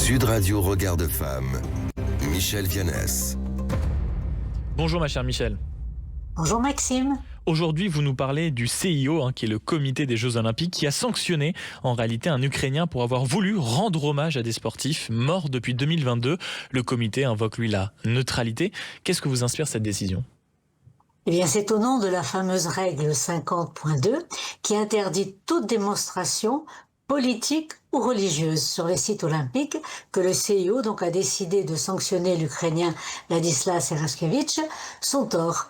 Sud Radio Regard de Femme, Michel Viannès. Bonjour ma chère Michel. Bonjour Maxime. Aujourd'hui, vous nous parlez du CIO, qui est le comité des Jeux Olympiques, qui a sanctionné en réalité un Ukrainien pour avoir voulu rendre hommage à des sportifs morts depuis 2022. Le comité invoque, lui, la neutralité. Qu'est-ce que vous inspire cette décision ? Eh bien, c'est au nom de la fameuse règle 50.2 qui interdit toute démonstration politique ou religieuse sur les sites olympiques que le CIO donc a décidé de sanctionner l'Ukrainien Ladislas Serashkevich, son tort,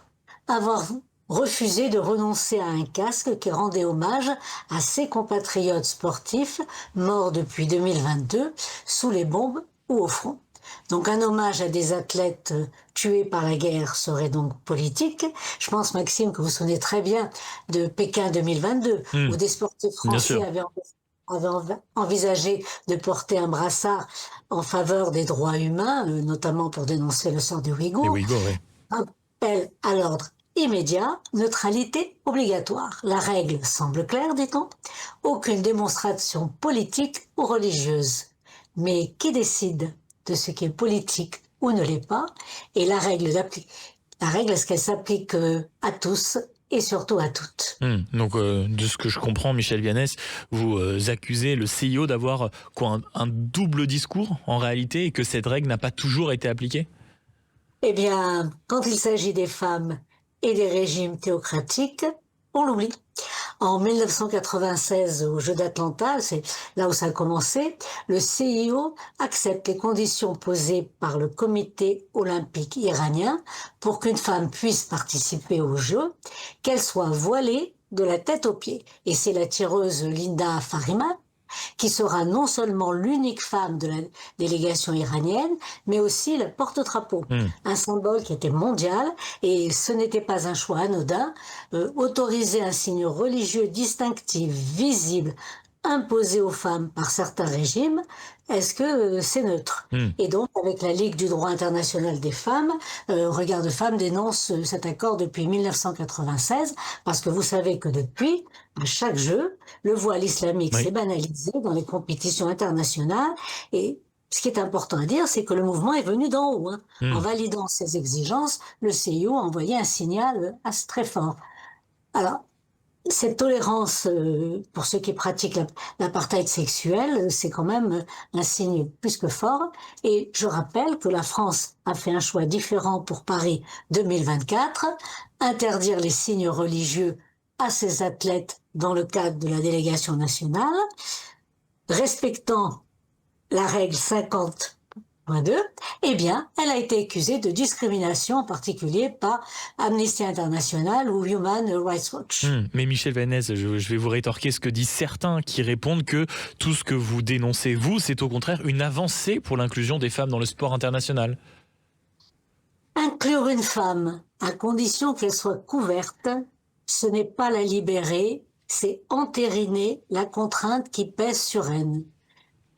avoir refusé de renoncer à un casque qui rendait hommage à ses compatriotes sportifs morts depuis 2022 sous les bombes ou au front. Donc un hommage à des athlètes tués par la guerre serait donc politique. Je pense, Maxime, que vous vous souvenez très bien de Pékin 2022, où des sportifs français avaient envisagé de porter un brassard en faveur des droits humains, notamment pour dénoncer le sort des Ouïghours. Oui. Appel à l'ordre immédiat, neutralité obligatoire. La règle semble claire, dit-on. Aucune démonstration politique ou religieuse. Mais qui décide de ce qui est politique ou ne l'est pas? Et la règle, est-ce qu'elle s'applique à tous et surtout à toutes? Donc, de ce que je comprends, Michel Viannès, vous accusez le CIO d'avoir un double discours en réalité et que cette règle n'a pas toujours été appliquée? Eh bien, quand il s'agit des femmes et des régimes théocratiques, on l'oublie. En 1996, aux Jeux d'Atlanta, c'est là où ça a commencé, le CIO accepte les conditions posées par le comité olympique iranien pour qu'une femme puisse participer aux Jeux, qu'elle soit voilée de la tête aux pieds. Et c'est la tireuse Linda Fariman qui sera non seulement l'unique femme de la délégation iranienne, mais aussi la porte-drapeau, un symbole qui était mondial, et ce n'était pas un choix anodin. Autoriser un signe religieux distinctif, visible, imposé aux femmes par certains régimes, est-ce que c'est neutre? Et donc, avec la Ligue du droit international des femmes, Regard de Femmes dénonce cet accord depuis 1996, parce que vous savez que depuis, à chaque jeu, le voile islamique s'est banalisé dans les compétitions internationales, et ce qui est important à dire, c'est que le mouvement est venu d'en haut. En validant ces exigences, le CIO a envoyé un signal très fort. Alors, cette tolérance pour ceux qui pratiquent l'apartheid sexuel, c'est quand même un signe plus que fort. Et je rappelle que la France a fait un choix différent pour Paris 2024, interdire les signes religieux à ses athlètes dans le cadre de la délégation nationale, respectant la règle 50.2, eh bien, elle a été accusée de discrimination, en particulier par Amnesty International ou Human Rights Watch. Mais Michel Viannès, je vais vous rétorquer ce que disent certains qui répondent que tout ce que vous dénoncez, vous, c'est au contraire une avancée pour l'inclusion des femmes dans le sport international. Inclure une femme, à condition qu'elle soit couverte, ce n'est pas la libérer, c'est entériner la contrainte qui pèse sur elle.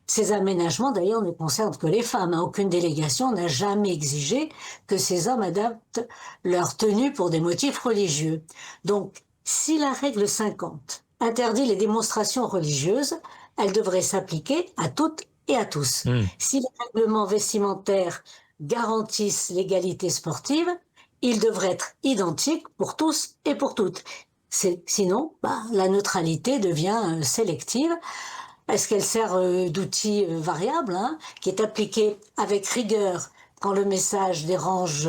Ces aménagements, d'ailleurs, ne concernent que les femmes. Aucune délégation n'a jamais exigé que ces hommes adaptent leur tenue pour des motifs religieux. Donc, si la règle 50 interdit les démonstrations religieuses, elle devrait s'appliquer à toutes et à tous. Si les règlements vestimentaires garantissent l'égalité sportive, ils devraient être identiques pour tous et pour toutes. Sinon, la neutralité devient sélective. Est-ce qu'elle sert d'outil variable, qui est appliqué avec rigueur quand le message dérange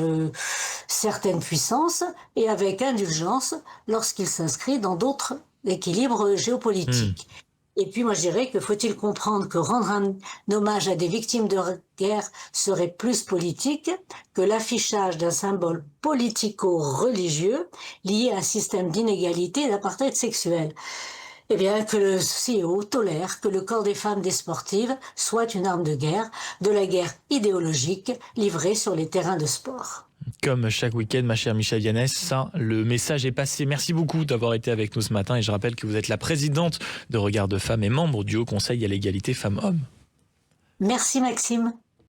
certaines puissances et avec indulgence lorsqu'il s'inscrit dans d'autres équilibres géopolitiques? Et puis moi je dirais que faut-il comprendre que rendre un hommage à des victimes de guerre serait plus politique que l'affichage d'un symbole politico-religieux lié à un système d'inégalité et d'apartheid sexuel? Eh bien, que le CIO tolère que le corps des femmes des sportives soit une arme de la guerre idéologique livrée sur les terrains de sport. Comme chaque week-end, ma chère Michel Viannès, le message est passé. Merci beaucoup d'avoir été avec nous ce matin et je rappelle que vous êtes la présidente de Regard de Femmes et membre du Haut Conseil à l'égalité femmes-hommes. Merci Maxime.